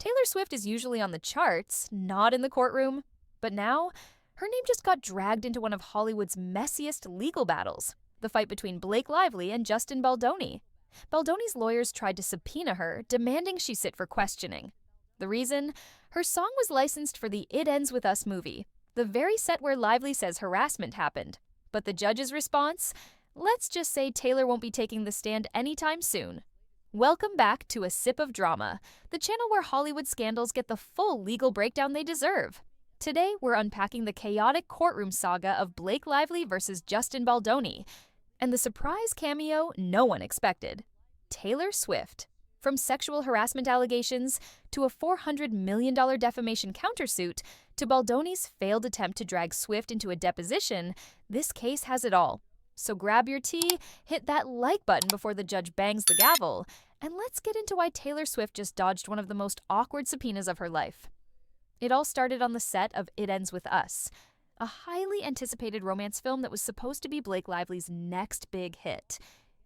Taylor Swift is usually on the charts, not in the courtroom. But now, her name just got dragged into one of Hollywood's messiest legal battles, the fight between Blake Lively and Justin Baldoni. Baldoni's lawyers tried to subpoena her, demanding she sit for questioning. The reason? Her song was licensed for the It Ends With Us movie, the very set where Lively says harassment happened. But the judge's response? Let's just say Taylor won't be taking the stand anytime soon. Welcome back to A Sip of Drama, the channel where Hollywood scandals get the full legal breakdown they deserve. Today, we're unpacking the chaotic courtroom saga of Blake Lively versus Justin Baldoni, and the surprise cameo no one expected: Taylor Swift. From sexual harassment allegations to a $400 million defamation countersuit to Baldoni's failed attempt to drag Swift into a deposition, this case has it all. So grab your tea, hit that like button before the judge bangs the gavel, and let's get into why Taylor Swift just dodged one of the most awkward subpoenas of her life. It all started on the set of It Ends With Us, a highly anticipated romance film that was supposed to be Blake Lively's next big hit.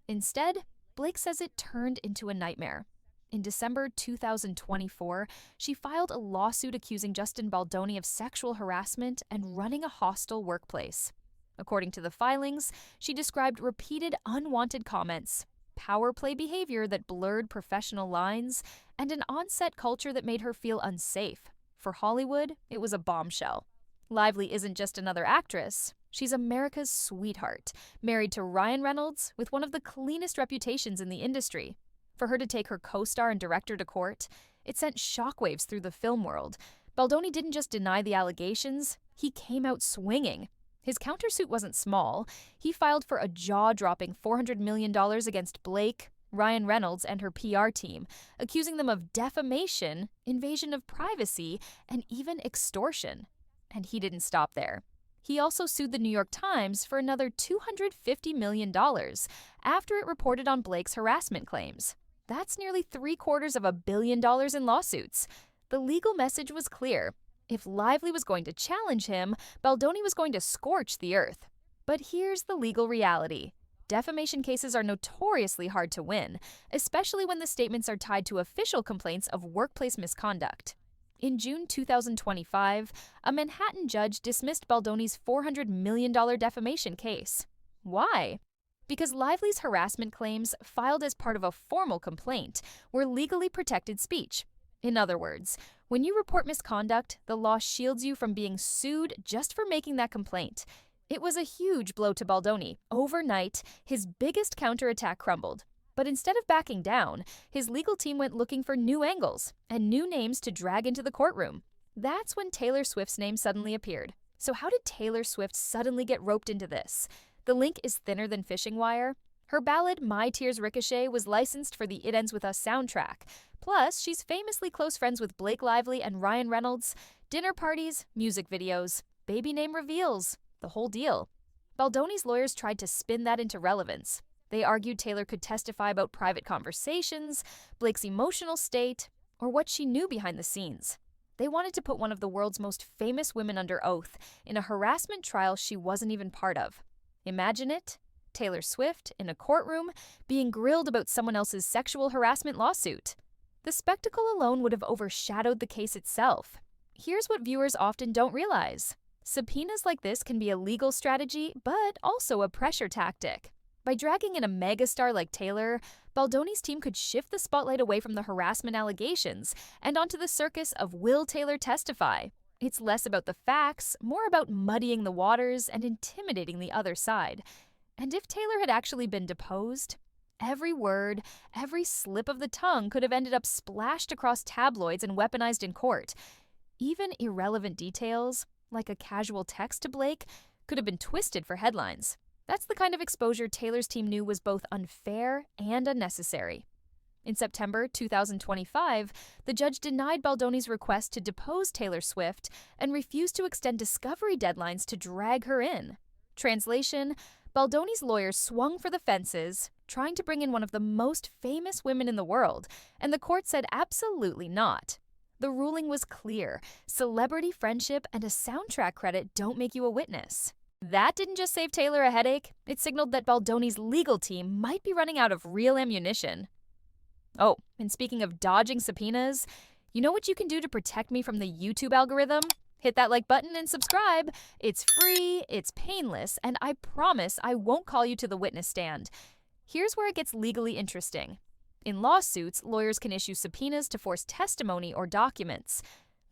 Instead, Blake says it turned into a nightmare. In December 2024, she filed a lawsuit accusing Justin Baldoni of sexual harassment and running a hostile workplace. According to the filings, she described repeated unwanted comments, power play behavior that blurred professional lines, and an on-set culture that made her feel unsafe. For Hollywood, it was a bombshell. Lively isn't just another actress. She's America's sweetheart, married to Ryan Reynolds with one of the cleanest reputations in the industry. For her to take her co-star and director to court, it sent shockwaves through the film world. Baldoni didn't just deny the allegations, he came out swinging. His countersuit wasn't small. He filed for a jaw-dropping $400 million against Blake, Ryan Reynolds, and her PR team, accusing them of defamation, invasion of privacy, and even extortion. And he didn't stop there. He also sued the New York Times for another $250 million after it reported on Blake's harassment claims. That's nearly $750 million in lawsuits. The legal message was clear. If Lively was going to challenge him, Baldoni was going to scorch the earth. But here's the legal reality. Defamation cases are notoriously hard to win, especially when the statements are tied to official complaints of workplace misconduct. In June 2025, a Manhattan judge dismissed Baldoni's $400 million defamation case. Why? Because Lively's harassment claims, filed as part of a formal complaint, were legally protected speech. In other words, when you report misconduct, the law shields you from being sued just for making that complaint. It was a huge blow to Baldoni. Overnight, his biggest counterattack crumbled. But instead of backing down, his legal team went looking for new angles and new names to drag into the courtroom. That's when Taylor Swift's name suddenly appeared. So how did Taylor Swift suddenly get roped into this? The link is thinner than fishing wire. Her ballad My Tears Ricochet was licensed for the It Ends With Us soundtrack. Plus, she's famously close friends with Blake Lively and Ryan Reynolds. Dinner parties, music videos, baby name reveals, the whole deal. Baldoni's lawyers tried to spin that into relevance. They argued Taylor could testify about private conversations, Blake's emotional state, or what she knew behind the scenes. They wanted to put one of the world's most famous women under oath in a harassment trial she wasn't even part of. Imagine it: Taylor Swift in a courtroom being grilled about someone else's sexual harassment lawsuit. The spectacle alone would have overshadowed the case itself. Here's what viewers often don't realize. Subpoenas like this can be a legal strategy, but also a pressure tactic. By dragging in a megastar like Taylor, Baldoni's team could shift the spotlight away from the harassment allegations and onto the circus of will Taylor testify. It's less about the facts, more about muddying the waters and intimidating the other side. And if Taylor had actually been deposed, every word, every slip of the tongue could have ended up splashed across tabloids and weaponized in court. Even irrelevant details, like a casual text to Blake, could have been twisted for headlines. That's the kind of exposure Taylor's team knew was both unfair and unnecessary. In September 2025, the judge denied Baldoni's request to depose Taylor Swift and refused to extend discovery deadlines to drag her in. Translation: Baldoni's lawyers swung for the fences, trying to bring in one of the most famous women in the world, and the court said absolutely not. The ruling was clear: celebrity friendship and a soundtrack credit don't make you a witness. That didn't just save Taylor a headache, it signaled that Baldoni's legal team might be running out of real ammunition. Oh, and speaking of dodging subpoenas, You know what you can do to protect me from the YouTube algorithm? Hit that like button and subscribe. It's free, it's painless, and I promise I won't call you to the witness stand. Here's where it gets legally interesting. In lawsuits, lawyers can issue subpoenas to force testimony or documents.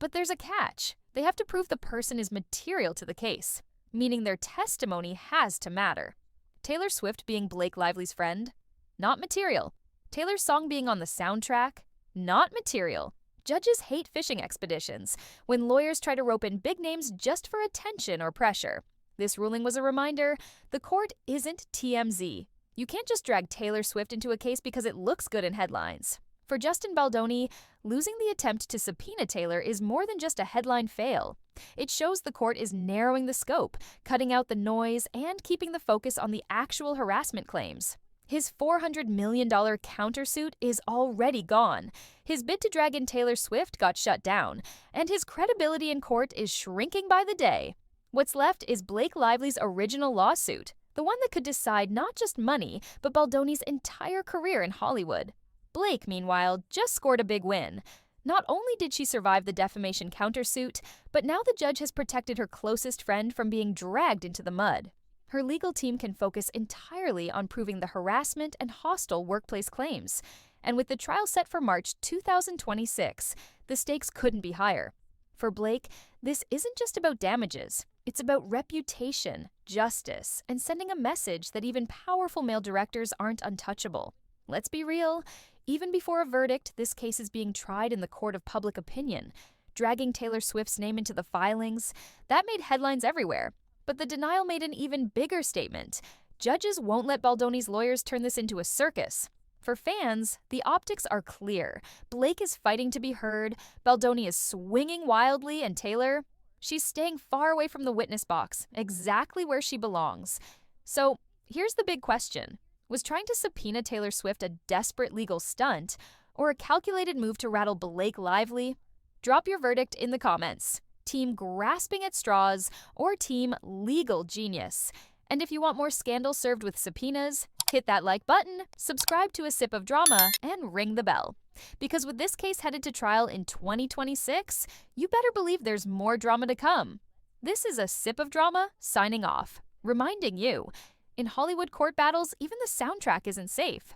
But there's a catch. They have to prove the person is material to the case, meaning their testimony has to matter. Taylor Swift being Blake Lively's friend? Not material. Taylor's song being on the soundtrack? Not material. Judges hate fishing expeditions, when lawyers try to rope in big names just for attention or pressure. This ruling was a reminder, the court isn't TMZ. You can't just drag Taylor Swift into a case because it looks good in headlines. For JustinBaldoni, losing the attempt to subpoena Taylor is more than just a headline fail. It shows the court is narrowing the scope, cutting out the noise, and keeping the focus on the actual harassment claims. His $400 million countersuit is already gone. His bid to drag in Taylor Swift got shut down, and his credibility in court is shrinking by the day. What's left is Blake Lively's original lawsuit, the one that could decide not just money, but Baldoni's entire career in Hollywood. Blake, meanwhile, just scored a big win. Not only did she survive the defamation countersuit, but now the judge has protected her closest friend from being dragged into the mud. Her legal team can focus entirely on proving the harassment and hostile workplace claims. And with the trial set for March 2026, the stakes couldn't be higher. For Blake, this isn't just about damages. It's about reputation, justice, and sending a message that even powerful male directors aren't untouchable. Let's be real. Even before a verdict, this case is being tried in the court of public opinion. Dragging Taylor Swift's name into the filings, that made headlines everywhere. But the denial made an even bigger statement. Judges won't let Baldoni's lawyers turn this into a circus. For fans, the optics are clear. Blake is fighting to be heard, Baldoni is swinging wildly, and Taylor, she's staying far away from the witness box, exactly where she belongs. So, here's the big question. Was trying to subpoena Taylor Swift a desperate legal stunt, or a calculated move to rattle Blake Lively? Drop your verdict in the comments. Team grasping at straws, or team legal genius? And if you want more scandal served with subpoenas, hit that like button, subscribe to A Sip of Drama, and ring the bell. Because with this case headed to trial in 2026, you better believe there's more drama to come. This is A Sip of Drama, signing off, reminding you, in Hollywood court battles, even the soundtrack isn't safe.